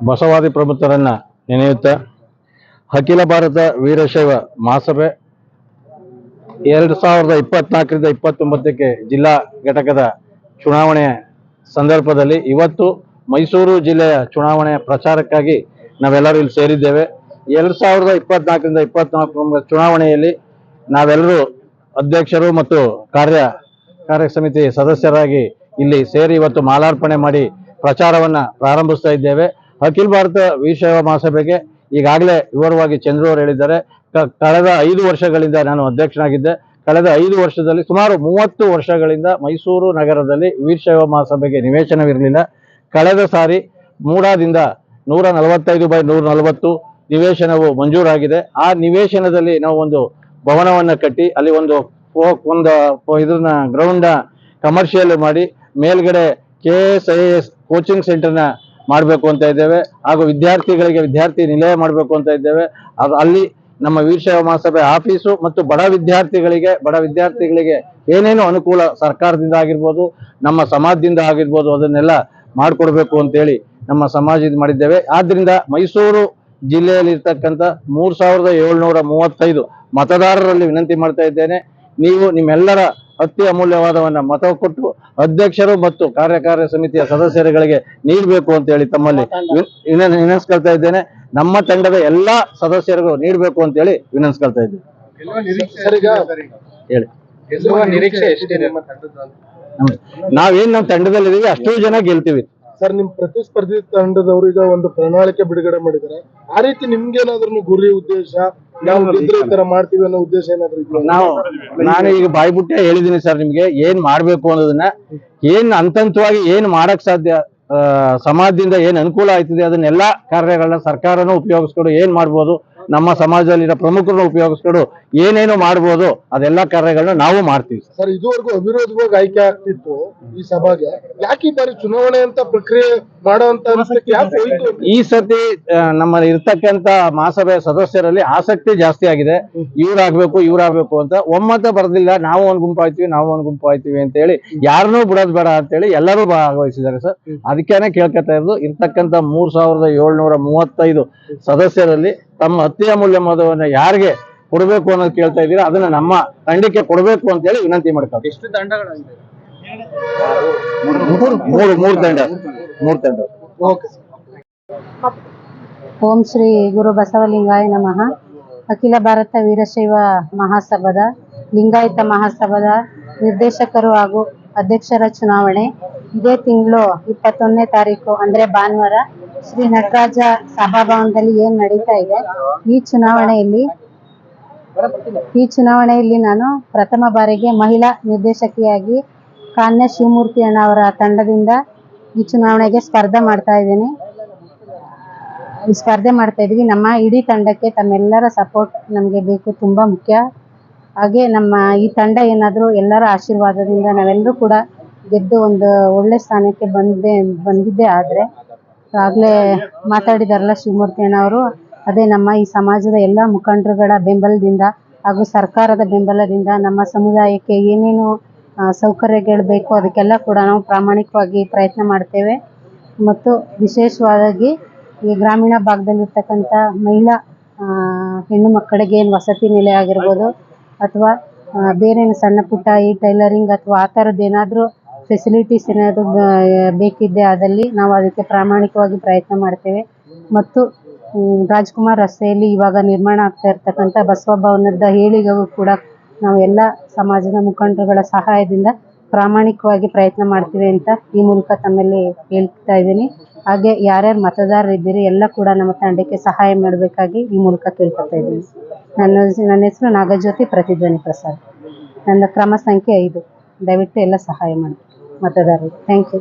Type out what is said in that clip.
ಬಸವಾದಿ ಪ್ರಮುಖರನ್ನ ನೆನೆಯುತ್ತಾ ಅಖಿಲ ಭಾರತ ವೀರಶೈವ ಮಹಾಸಭೆ 2024ರಿಂದ 29ಕ್ಕೆ ಜಿಲ್ಲಾ ಘಟಕದ ಚುನಾವಣೆ ಸಂದರ್ಭದಲ್ಲಿ ಇವತ್ತು ಮೈಸೂರು ಜಿಲ್ಲೆಯ ಚುನಾವಣೆ ಪ್ರಚಾರಕ್ಕಾಗಿ ನಾವೆಲ್ಲರೂ ಇಲ್ಲಿ ಸೇರಿದ್ದೇವೆ. 2024ರಿಂದ 24 ಚುನಾವಣೆಯಲ್ಲಿ ನಾವೆಲ್ಲರೂ ಅಧ್ಯಕ್ಷರು ಮತ್ತು ಕಾರ್ಯ ಸಮಿತಿ ಸದಸ್ಯರಾಗಿ ಇಲ್ಲಿ ಸೇರಿ ಇವತ್ತು ಮಾಲಾರ್ಪಣೆ ಮಾಡಿ ಪ್ರಚಾರವನ್ನ ಪ್ರಾರಂಭಿಸ್ತಾ ಇದ್ದೇವೆ. ಅಖಿಲ ಭಾರತ ವೀರಶೈವ ಮಹಾಸಭೆಗೆ ಈಗಾಗಲೇ ವಿವರವಾಗಿ ಚಂದ್ರು ಅವರು ಹೇಳಿದ್ದಾರೆ. ಕಳೆದ 5 ವರ್ಷಗಳಿಂದ ನಾನು ಅಧ್ಯಕ್ಷನಾಗಿದ್ದೆ. ಕಳೆದ 5 ವರ್ಷದಲ್ಲಿ ಸುಮಾರು 30 ವರ್ಷಗಳಿಂದ ಮೈಸೂರು ನಗರದಲ್ಲಿ ವೀರಶೈವ ಮಹಾಸಭೆಗೆ ನಿವೇಶನವಿರಲಿಲ್ಲ. ಕಳೆದ ಸಾರಿ ಮೂಡಾದಿಂದ 145/140 ನಿವೇಶನವು ಮಂಜೂರಾಗಿದೆ. ಆ ನಿವೇಶನದಲ್ಲಿ ನಾವು ಒಂದು ಭವನವನ್ನು ಕಟ್ಟಿ ಅಲ್ಲಿ ಒಂದು ಇದನ್ನ ಗ್ರೌಂಡ್ ಕಮರ್ಷಿಯಲ್ ಮಾಡಿ ಮೇಲ್ಗಡೆ KSIS ಕೋಚಿಂಗ್ ಸೆಂಟರ್ನ ಮಾಡಬೇಕು ಅಂತ ಇದ್ದೇವೆ. ಹಾಗೂ ವಿದ್ಯಾರ್ಥಿಗಳಿಗೆ ವಿದ್ಯಾರ್ಥಿ ನಿಲಯ ಮಾಡಬೇಕು ಅಂತ ಇದ್ದೇವೆ. ಅಲ್ಲಿ ನಮ್ಮ ವೀರಶೈವ ಮಹಾಸಭೆ ಆಫೀಸು ಮತ್ತು ಬಡ ವಿದ್ಯಾರ್ಥಿಗಳಿಗೆ ಏನೇನು ಅನುಕೂಲ ಸರ್ಕಾರದಿಂದ ಆಗಿರ್ಬೋದು, ನಮ್ಮ ಸಮಾಜದಿಂದ ಆಗಿರ್ಬೋದು, ಅದನ್ನೆಲ್ಲ ಮಾಡಿಕೊಡ್ಬೇಕು ಅಂತೇಳಿ ನಮ್ಮ ಸಮಾಜ ಮಾಡಿದ್ದೇವೆ. ಆದ್ರಿಂದ ಮೈಸೂರು ಜಿಲ್ಲೆಯಲ್ಲಿ ಇರ್ತಕ್ಕಂಥ 3735 ಮತದಾರರಲ್ಲಿ ವಿನಂತಿ ಮಾಡ್ತಾ ಇದ್ದೇನೆ, ನೀವು ನಿಮ್ಮೆಲ್ಲರ ಅತಿ ಅಮೂಲ್ಯವಾದವನ್ನ ಮತ ಕೊಟ್ಟು ಅಧ್ಯಕ್ಷರು ಮತ್ತು ಕಾರ್ಯಕಾರಿ ಸಮಿತಿಯ ಸದಸ್ಯರುಗಳಿಗೆ ನೀಡಬೇಕು ಅಂತ ಹೇಳಿ ತಮ್ಮಲ್ಲಿ ವಿನಂತಿಸ್ಕೊಳ್ತಾ ಇದ್ದೇನೆ. ನಮ್ಮ ತಂಡದ ಎಲ್ಲಾ ಸದಸ್ಯರಿಗೂ ನೀಡಬೇಕು ಅಂತ ಹೇಳಿ ವಿನಂತಿಸ್ಕೊಳ್ತಾ ಇದ್ದೇನೆ. ಹೇಳಿ, ನಾವೇನ್ ನಮ್ಮ ತಂಡದಲ್ಲಿದ್ದೀವಿ ಅಷ್ಟೂ ಜನ ಗೆಲ್ತೀವಿ ಸರ್. ನಿಮ್ ಪ್ರತಿಸ್ಪರ್ಧಿ ತಂಡದವರು ಈಗ ಒಂದು ಪ್ರಣಾಳಿಕೆ ಬಿಡುಗಡೆ ಮಾಡಿದ್ದಾರೆ. ಆ ರೀತಿ ನಿಮ್ಗೇನಾದ್ರೂ ಗುರಿ ಉದ್ದೇಶ ನಾವು ಈ ತರ ಮಾಡ್ತೀವಿ ಅನ್ನೋ ಉದ್ದೇಶ ಏನಾದ್ರು? ನಾನು ಈಗ ಬಾಯ್ಬಿಟ್ಟೆ ಹೇಳಿದೀನಿ ಸರ್ ನಿಮ್ಗೆ ಏನ್ ಮಾಡ್ಬೇಕು ಅನ್ನೋದನ್ನ, ಏನ್ ಹಂತವಾಗಿ ಏನ್ ಮಾಡಕ್ ಸಾಧ್ಯ, ಸಮಾಜದಿಂದ ಏನ್ ಅನುಕೂಲ ಆಯ್ತದೆ ಅದನ್ನೆಲ್ಲಾ ಕಾರ್ಯಗಳನ್ನ ಸರ್ಕಾರನೂ ಉಪಯೋಗಿಸ್ಕೊಂಡು ಏನ್ ಮಾಡ್ಬೋದು, ನಮ್ಮ ಸಮಾಜದಲ್ಲಿರೋ ಪ್ರಮುಖರನ್ನು ಉಪಯೋಗಿಸ್ಕೊಂಡು ಏನೇನು ಮಾಡ್ಬೋದು ಅದೆಲ್ಲಾ ಕಾರ್ಯಗಳನ್ನ ನಾವು ಮಾಡ್ತೀವಿ ಸರ್. ಇದುವರೆಗೂ ಅವಿರೋಧವಾಗಿ ಆಯ್ಕೆ ಆಗ್ತಿತ್ತು ಈ ಸಭೆಗೆ, ಯಾಕೆ ಈ ಬಾರಿ ಚುನಾವಣೆ ಅಂತ ಪ್ರಕ್ರಿಯೆ ಮಾಡುವಂತ ಈ ಸತಿ ನಮ್ಮ ಇರ್ತಕ್ಕಂತ ಮಹಾಸಭೆ ಸದಸ್ಯರಲ್ಲಿ ಆಸಕ್ತಿ ಜಾಸ್ತಿ ಆಗಿದೆ. ಇವ್ರಾಗ್ಬೇಕು ಅಂತ ಒಮ್ಮತ ಬರದಿಲ್ಲ. ನಾವು ಒಂದ್ ಗುಂಪು ಆಯ್ತೀವಿ ಅಂತ ಹೇಳಿ ಯಾರನ್ನೂ ಬಿಡೋದ್ ಬೇಡ ಅಂತ ಹೇಳಿ ಎಲ್ಲರೂ ಭಾಗವಹಿಸಿದ್ದಾರೆ ಸರ್. ಅದಕ್ಕೇನೆ ಕೇಳ್ಕೊತಾ ಇರೋದು, ಇರ್ತಕ್ಕಂಥ 3735 ಸದಸ್ಯರಲ್ಲಿ ತಮ್ಮ ಅತಿ ಅಮೂಲ್ಯ ಮತವನ್ನ ಯಾರಿಗೆ ಕೊಡಬೇಕು ಅನ್ನೋದು ಕೇಳ್ತಾ ಇದ್ದೀರಾ, ಅದನ್ನ ನಮ್ಮ ತಂಡಕ್ಕೆ ಕೊಡಬೇಕು ಅಂತ ಹೇಳಿ ವಿನಂತಿ ಮಾಡ್ತಾರೆ. ಎಷ್ಟು ತಂಡಗಳಾಗಿದೆ? ಮೂರು ತಂಡ. ಓಂ ಶ್ರೀ ಗುರು ಬಸವಲಿಂಗಾಯ ನಮಃ. ಅಖಿಲ ಭಾರತ ವೀರಶೈವ ಮಹಾಸಭಾದ ಲಿಂಗಾಯತ ಮಹಾಸಭಾದ ನಿರ್ದೇಶಕರು ಹಾಗೂ ಅಧ್ಯಕ್ಷರ ಚುನಾವಣೆ ಇದೇ ತಿಂಗಳು 21ನೇ ತಾರೀಕು ಅಂದ್ರೆ ಭಾನುವಾರ ಶ್ರೀ ನಟರಾಜ ಸಭಾಭವನದಲ್ಲಿ ಏನ್ ನಡೀತಾ ಇದೆ, ಈ ಚುನಾವಣೆಯಲ್ಲಿ ನಾನು ಪ್ರಥಮ ಬಾರಿಗೆ ಮಹಿಳಾ ನಿರ್ದೇಶಕಿಯಾಗಿ ಕಾನ್ಯ ಶಿವಮೂರ್ತಿ ಅಣ್ಣ ಅವರ ತಂಡದಿಂದ ಈ ಚುನಾವಣೆಗೆ ಸ್ಪರ್ಧೆ ಮಾಡ್ತಾ ಇದೀವಿ. ನಮ್ಮ ಇಡೀ ತಂಡಕ್ಕೆ ತಮ್ಮೆಲ್ಲರ ಸಪೋರ್ಟ್ ನಮಗೆ ಬೇಕು, ತುಂಬಾ ಮುಖ್ಯ. ಹಾಗೆ ನಮ್ಮ ಈ ತಂಡ ಏನಾದರೂ ಎಲ್ಲರ ಆಶೀರ್ವಾದದಿಂದ ನಾವೆಲ್ಲರೂ ಕೂಡ ಗೆದ್ದು ಒಂದು ಒಳ್ಳೆ ಸ್ಥಾನಕ್ಕೆ ಬಂದಿದ್ದೆ ಆದ್ರೆ, ಆಗ್ಲೇ ಮಾತಾಡಿದಾರಲ್ಲ ಶಿವಮೂರ್ತಿ ಅಣ್ಣ ಅವರು, ಅದೇ ನಮ್ಮ ಈ ಸಮಾಜದ ಎಲ್ಲ ಮುಖಂಡರುಗಳ ಬೆಂಬಲದಿಂದ ಹಾಗೂ ಸರ್ಕಾರದ ಬೆಂಬಲದಿಂದ ನಮ್ಮ ಸಮುದಾಯಕ್ಕೆ ಏನೇನು ಸೌಕರ್ಯಗಳು ಬೇಕು ಅದಕ್ಕೆಲ್ಲ ಕೂಡ ನಾವು ಪ್ರಾಮಾಣಿಕವಾಗಿ ಪ್ರಯತ್ನ ಮಾಡ್ತೇವೆ. ಮತ್ತು ವಿಶೇಷವಾಗಿ ಈ ಗ್ರಾಮೀಣ ಭಾಗದಲ್ಲಿರ್ತಕ್ಕಂಥ ಮಹಿಳಾ ಹೆಣ್ಣು ಮಕ್ಕಳಿಗೆ ಏನು ವಸತಿ ನಿಲಯ ಆಗಿರ್ಬೋದು ಅಥವಾ ಬೇರೆ ಸಣ್ಣ ಪುಟ್ಟ ಈ ಟೈಲರಿಂಗ್ ಅಥವಾ ಆ ಥರದ್ದು ಏನಾದರೂ ಫೆಸಿಲಿಟೀಸ್ ಏನಾದರೂ ಬೇಕಿದ್ದೆ ಆದಲ್ಲಿ ನಾವು ಅದಕ್ಕೆ ಪ್ರಾಮಾಣಿಕವಾಗಿ ಪ್ರಯತ್ನ ಮಾಡ್ತೇವೆ. ಮತ್ತು ರಾಜ್ಕುಮಾರ್ ರಸ್ತೆಯಲ್ಲಿ ಇವಾಗ ನಿರ್ಮಾಣ ಆಗ್ತಾ ಇರ್ತಕ್ಕಂಥ ಬಸವ ಭವನದ ಏಳಿಗೆಗೂ ಕೂಡ ನಾವು ಎಲ್ಲ ಸಮಾಜದ ಮುಖಂಡರುಗಳ ಸಹಾಯದಿಂದ ಪ್ರಾಮಾಣಿಕವಾಗಿ ಪ್ರಯತ್ನ ಮಾಡ್ತೀವಿ ಅಂತ ಈ ಮೂಲಕ ತಮ್ಮಲ್ಲಿ ಹೇಳ್ತಾ ಇದ್ದೀನಿ. ಹಾಗೆ ಯಾರ್ಯಾರು ಮತದಾರರಿದ್ದೀರಿ ಎಲ್ಲ ಕೂಡ ನಮ್ಮ ತಂಡಕ್ಕೆ ಸಹಾಯ ಮಾಡಬೇಕಾಗಿ ಈ ಮೂಲಕ ಕೇಳ್ಕೊತಾ ಇದ್ದೀನಿ. ನನ್ನ ಹೆಸರು ನಾಗಜ್ಯೋತಿ ಪ್ರತಿಧ್ವನಿ ಪ್ರಸಾದ್. ನನ್ನ ಕ್ರಮ ಸಂಖ್ಯೆ 5. ದಯವಿಟ್ಟು ಎಲ್ಲ ಸಹಾಯ ಮಾಡಿ ಮತದಾರರು. Thank you.